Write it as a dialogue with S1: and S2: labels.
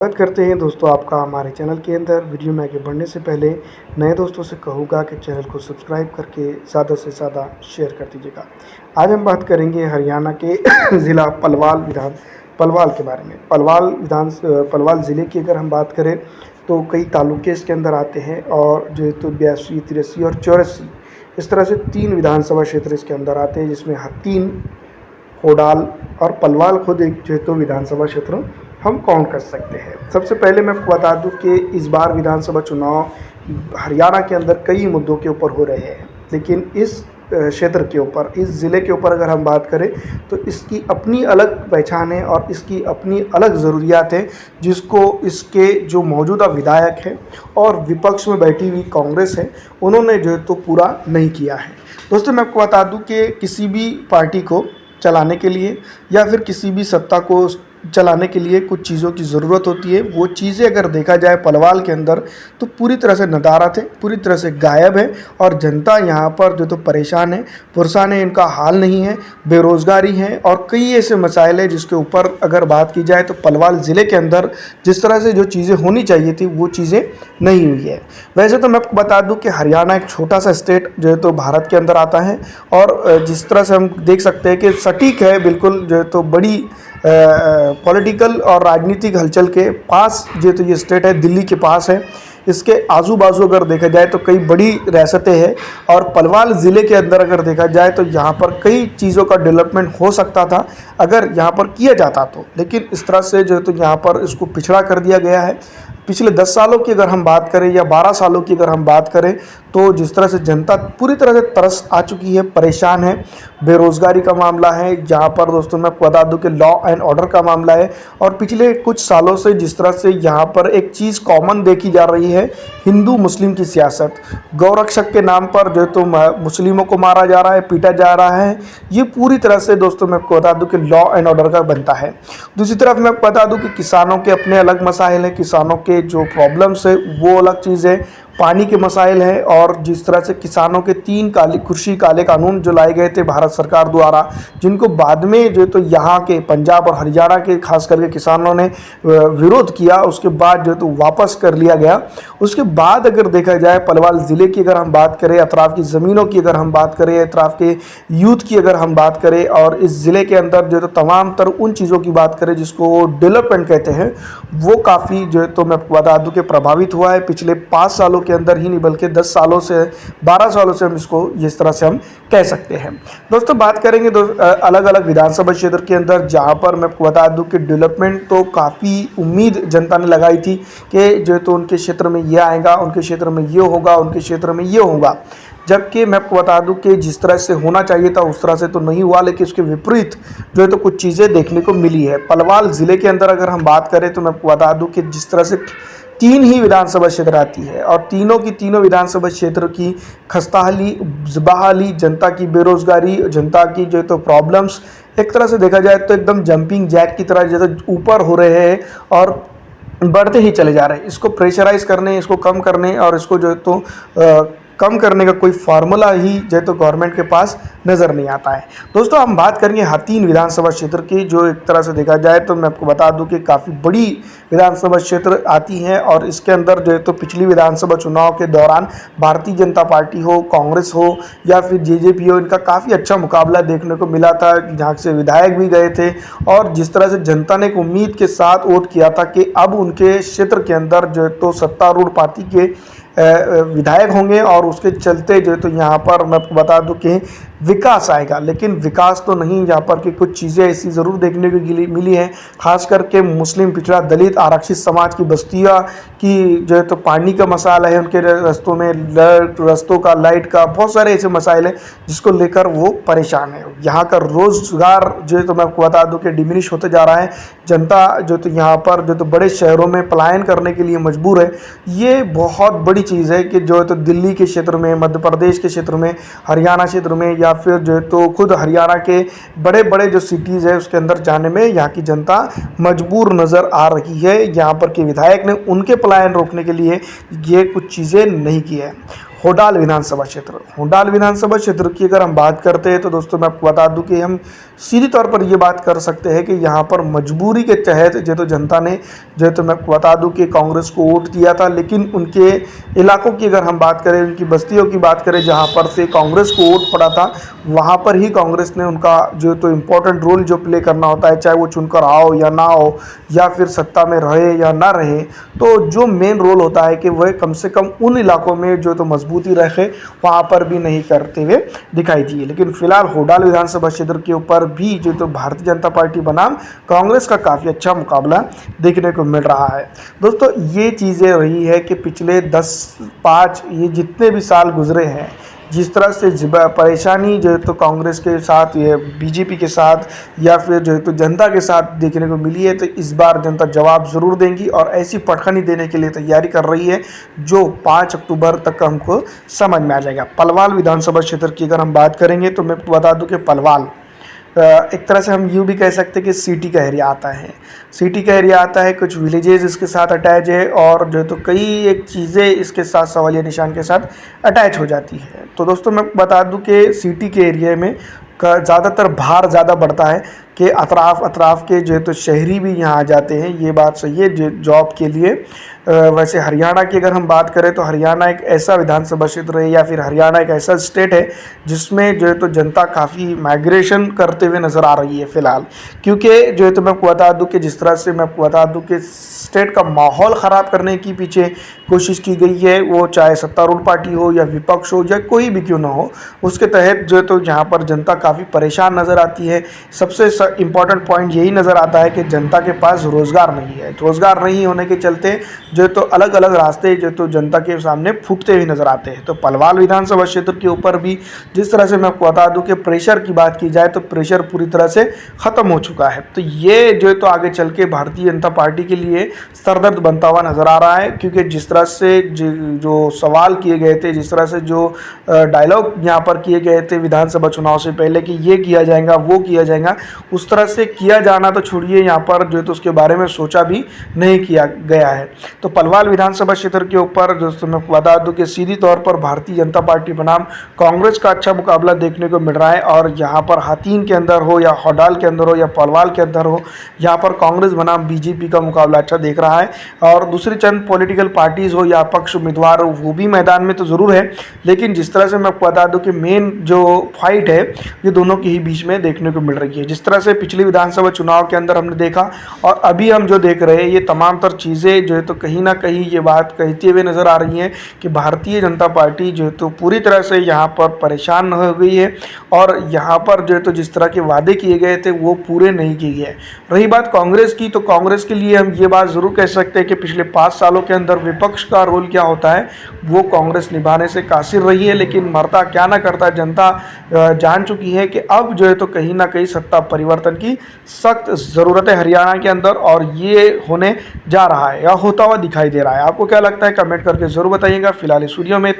S1: स्वागत करते हैं दोस्तों आपका हमारे चैनल के अंदर। वीडियो में आगे बढ़ने से पहले नए दोस्तों से कहूँगा कि चैनल को सब्सक्राइब करके ज़्यादा से ज़्यादा शेयर कर दीजिएगा। आज हम बात करेंगे हरियाणा के ज़िला पलवाल के बारे में। पलवाल ज़िले की अगर हम बात करें तो कई तालुके इसके अंदर आते हैं और जो है तो 82, 83 और 84 इस तरह से 3 विधानसभा क्षेत्र इसके अंदर आते हैं, जिसमें हथीन, होडाल और पलवाल खुद एक जो है तो विधानसभा क्षेत्र हम काउंट कर सकते हैं। सबसे पहले मैं आपको बता दूं कि इस बार विधानसभा चुनाव हरियाणा के अंदर कई मुद्दों के ऊपर हो रहे हैं, लेकिन इस क्षेत्र के ऊपर, इस ज़िले के ऊपर अगर हम बात करें तो इसकी अपनी अलग पहचान है और इसकी अपनी अलग ज़रूरियात है, जिसको इसके जो मौजूदा विधायक हैं और विपक्ष में बैठी हुई कांग्रेस है उन्होंने जो है तो पूरा नहीं किया है। दोस्तों मैं आपको बता दूं कि किसी भी पार्टी को चलाने के लिए या फिर किसी भी सत्ता को चलाने के लिए कुछ चीज़ों की ज़रूरत होती है। वो चीज़ें अगर देखा जाए पलवाल के अंदर तो पूरी तरह से नदारत है, पूरी तरह से गायब है और जनता यहाँ पर जो तो परेशान है, पुरसान है, इनका हाल नहीं है, बेरोज़गारी है और कई ऐसे मसाइल है जिसके ऊपर अगर बात की जाए तो पलवाल ज़िले के अंदर जिस तरह से जो चीज़ें होनी चाहिए थी वो चीज़ें नहीं हुई है। वैसे तो मैं आपको बता दूं कि हरियाणा एक छोटा सा स्टेट जो है तो भारत के अंदर आता है और जिस तरह से हम देख सकते हैं कि सटीक है बिल्कुल जो है तो बड़ी पॉलिटिकल और राजनीतिक हलचल के पास जो तो ये स्टेट है, दिल्ली के पास है। इसके आजू बाजू अगर देखा जाए तो कई बड़ी रियासतें हैं और पलवाल ज़िले के अंदर अगर देखा जाए तो यहाँ पर कई चीज़ों का डेवलपमेंट हो सकता था अगर यहाँ पर किया जाता तो, लेकिन इस तरह से जो है तो यहाँ पर इसको पिछड़ा कर दिया गया है। पिछले 10 सालों की अगर हम बात करें या 12 सालों की अगर हम बात करें तो जिस तरह से जनता पूरी तरह से तरस आ चुकी है, परेशान है, बेरोज़गारी का मामला है, जहाँ पर दोस्तों मैं आपको बता दूं कि लॉ एंड ऑर्डर का मामला है और पिछले कुछ सालों से जिस तरह से यहाँ पर एक चीज़ कॉमन देखी जा रही है, हिंदू मुस्लिम की सियासत, गौरक्षक के नाम पर जो तो मुस्लिमों को मारा जा रहा है, पीटा जा रहा है, ये पूरी तरह से दोस्तों मैं आपको बता दूं कि लॉ एंड ऑर्डर का बनता है। दूसरी तरफ मैं आपको बता दूं कि किसानों के अपने अलग मसाइल हैं, किसानों के जो प्रॉब्लम्स है वो अलग चीज़ है, पानी के मसाइल हैं और जिस तरह से किसानों के 3 कृषि काले कानून जो लाए गए थे भारत सरकार द्वारा, जिनको बाद में जो तो यहाँ के पंजाब और हरियाणा के खास करके किसानों ने विरोध किया, उसके बाद जो तो वापस कर लिया गया। उसके बाद अगर देखा जाए पलवाल ज़िले की अगर हम बात करें, अतराफ़ की ज़मीनों की अगर हम बात करें, अतराफ़ के यूथ की अगर हम बात करें और इस ज़िले के अंदर जो तो तमाम तर उन चीज़ों की बात करें जिसको डेवलपमेंट कहते हैं, वो काफ़ी जो है तो मैं आपको बता दूं कि प्रभावित हुआ है पिछले 5 सालों के अंदर ही नहीं बल्कि 10 सालों से 12 सालों से हम इसको इस तरह से हम कह सकते हैं। दोस्तों बात करेंगे अलग अलग विधानसभा क्षेत्र के अंदर, जहां पर मैं आपको बता दूं कि डेवलपमेंट तो काफ़ी उम्मीद जनता ने लगाई थी कि जो है तो उनके क्षेत्र में ये आएगा, उनके क्षेत्र में ये होगा, उनके क्षेत्र में ये होगा, जबकि मैं आपको बता दूं कि जिस तरह से होना चाहिए था उस तरह से तो नहीं हुआ, लेकिन उसके विपरीत जो है तो कुछ चीज़ें देखने को मिली है। पलवाल ज़िले के अंदर अगर हम बात करें तो मैं आपको बता दूं कि जिस तरह से 3 ही विधानसभा क्षेत्र आती है और तीनों की तीनों विधानसभा क्षेत्र की खस्ताहाली, बहाली, जनता की बेरोज़गारी, जनता की जो है तो प्रॉब्लम्स एक तरह से देखा जाए तो एकदम जंपिंग जैक की तरह जैसे ऊपर हो रहे हैं और बढ़ते ही चले जा रहे हैं। इसको प्रेशराइज करने, इसको कम करने और इसको जो है तो कम करने का कोई फार्मूला ही जो है तो गवर्नमेंट के पास नज़र नहीं आता है। दोस्तों हम बात करेंगे हथीन विधानसभा क्षेत्र की, जो एक तरह से देखा जाए तो मैं आपको बता दूं कि काफ़ी बड़ी विधानसभा क्षेत्र आती है और इसके अंदर जो है तो पिछली विधानसभा चुनाव के दौरान भारतीय जनता पार्टी हो, कांग्रेस हो या फिर जेजेपी हो, इनका काफ़ी अच्छा मुकाबला देखने को मिला था, जहाँ से विधायक भी गए थे और जिस तरह से जनता ने एक उम्मीद के साथ वोट किया था कि अब उनके क्षेत्र के अंदर जो है तो सत्तारूढ़ पार्टी के विधायक होंगे और उसके चलते जो है तो यहाँ पर मैं आपको बता दूं कि विकास आएगा, लेकिन विकास तो नहीं, यहाँ पर कि कुछ चीज़ें ऐसी ज़रूर देखने को मिली हैं, खास करके मुस्लिम, पिछड़ा, दलित, आरक्षित समाज की बस्तियाँ की जो है तो पानी का मसाला है, उनके रस्तों में रस्तों का, लाइट का, बहुत सारे ऐसे मसाइल हैं जिसको लेकर वो परेशान है। यहाँ का रोज़गार जो है तो मैं आपको बता दूं कि डिमिनिश होते जा रहा है, जनता जो तो यहाँ पर जो तो बड़े शहरों में पलायन करने के लिए मजबूर है। ये बहुत बड़ी चीज़ है कि जो है तो दिल्ली के क्षेत्र में, मध्य प्रदेश के क्षेत्र में, हरियाणा क्षेत्र में या फिर जो है तो खुद हरियाणा के बड़े बड़े जो सिटीज़ है उसके अंदर जाने में यहाँ की जनता मजबूर नज़र आ रही है। यहाँ पर के विधायक ने उनके पलायन रोकने के लिए ये कुछ चीज़ें नहीं की है। होडाल विधानसभा क्षेत्र। होडाल विधानसभा क्षेत्र की अगर हम बात करते हैं तो दोस्तों मैं आपको बता दूं कि हम सीधी तौर पर ये बात कर सकते हैं कि यहाँ पर मजबूरी के तहत जो तो जनता ने जो तो मैं आपको बता दूं कि कांग्रेस को वोट दिया था, लेकिन उनके इलाकों की अगर हम बात करें, उनकी बस्तियों की बात करें जहाँ पर से कांग्रेस को वोट पड़ा था, वहाँ पर ही कांग्रेस ने उनका जो तो इम्पोर्टेंट रोल जो प्ले करना होता है, चाहे वो चुनकर आओ या ना हो या फिर सत्ता में रहे या ना रहे, तो जो मेन रोल होता है कि वह कम से कम उन इलाकों में जो तो मजबूती रखे, वहाँ पर भी नहीं करते हुए दिखाई दिए। लेकिन फिलहाल होडाल विधानसभा क्षेत्र के ऊपर भी जो तो भारतीय जनता पार्टी बनाम कांग्रेस का काफ़ी अच्छा मुकाबला देखने को मिल रहा है। दोस्तों ये चीज़ें रही है कि पिछले 10-5 ये जितने भी साल गुजरे हैं, जिस तरह से परेशानी जो है तो कांग्रेस के साथ, ये बीजेपी के साथ या फिर जो है तो जनता के साथ देखने को मिली है, तो इस बार जनता जवाब ज़रूर देंगी और ऐसी पटखनी देने के लिए तैयारी कर रही है जो 5 अक्टूबर तक हमको समझ में आ जाएगा। पलवाल विधानसभा क्षेत्र की अगर हम बात करेंगे तो मैं बता दूं कि पलवाल एक तरह से हम यूँ भी कह सकते हैं कि सिटी का एरिया आता है। सिटी का एरिया आता है, कुछ विलेजेस इसके साथ अटैच है और जो तो कई एक चीज़ें इसके साथ सवालिया निशान के साथ अटैच हो जाती है। तो दोस्तों मैं बता दूं कि सिटी के एरिया में का ज़्यादातर भार ज़्यादा बढ़ता है कि अतराफ़ के जो है तो शहरी भी यहाँ आ जाते हैं, ये बात सही है जॉब के लिए। वैसे हरियाणा की अगर हम बात करें तो हरियाणा एक ऐसा विधानसभा क्षेत्र है या फिर हरियाणा एक ऐसा स्टेट है जिसमें जो है तो जनता काफ़ी माइग्रेशन करते हुए नज़र आ रही है फ़िलहाल। क्योंकि जो है तो मैं आपको बता दूं कि जिस तरह से मैं आपको बता दूं कि स्टेट का माहौल ख़राब करने की पीछे कोशिश की गई है, वो चाहे सत्तारूढ़ पार्टी हो या विपक्ष हो या कोई भी क्यों ना हो, उसके तहत जो है तो यहाँ पर जनता काफ़ी परेशान नज़र आती है। सबसे इम्पॉर्टेंट पॉइंट यही नज़र आता है कि जनता के पास रोज़गार नहीं है। रोज़गार नहीं होने के चलते जो तो अलग अलग रास्ते जो तो जनता के सामने फूटते हुए नज़र आते हैं। तो पलवाल विधानसभा क्षेत्र के ऊपर भी जिस तरह से मैं आपको बता दूं कि प्रेशर की बात की जाए तो प्रेशर पूरी तरह से ख़त्म हो चुका है। तो ये जो है तो आगे चल के भारतीय जनता पार्टी के लिए सरदर्द बनता हुआ नज़र आ रहा है, क्योंकि जिस तरह से जो सवाल किए गए थे, जिस तरह से जो डायलॉग यहाँ पर किए गए थे विधानसभा चुनाव से पहले कि ये किया जाएगा वो किया जाएगा, उस तरह से किया जाना तो छोड़िए, यहाँ पर जो है तो उसके बारे में सोचा भी नहीं किया गया है। तो पलवाल विधानसभा क्षेत्र के ऊपर दोस्तों मैं बता दूं कि सीधी तौर पर भारतीय जनता पार्टी बनाम कांग्रेस का अच्छा मुकाबला देखने को मिल रहा है। और यहाँ पर हाथीन के अंदर हो या होडाल के अंदर हो या पलवाल के अंदर हो, यहाँ पर कांग्रेस बनाम बीजेपी का मुकाबला अच्छा देख रहा है। और दूसरी चंद पॉलिटिकल पार्टीज़ हो या पक्ष उम्मीदवार हो, वो भी मैदान में तो ज़रूर है, लेकिन जिस तरह से मैं आपको बता दूं कि मेन जो फाइट है ये दोनों के ही बीच में देखने को मिल रही है। जिस तरह से पिछली विधानसभा चुनाव के अंदर हमने देखा और अभी हम जो देख रहे हैं, ये तमाम तर चीज़ें जो है तो कहीं ना कहीं ये बात कहते हुए नज़र आ रही हैं कि भारतीय जनता पार्टी जो है तो पूरी तरह से यहाँ पर परेशान हो गई है और यहाँ पर जो है तो जिस तरह के वादे किए गए थे वो पूरे नहीं किए गए। रही बात कांग्रेस की, तो कांग्रेस के लिए हम ये बात ज़रूर कह सकते हैं कि पिछले 5 सालों के अंदर विपक्ष का रोल क्या होता है वो कांग्रेस निभाने से कासिर रही है, लेकिन मरता क्या ना करता जनता जान चुकी है कि अब जो है तो कहीं ना कहीं सत्ता परिवर्तन की सख्त ज़रूरत है हरियाणा के अंदर, और ये होने जा रहा है या होता हुआ दिखाई दे रहा है। आपको क्या लगता है कमेंट करके ज़रूर बताइएगा। फिलहाल इस वीडियो में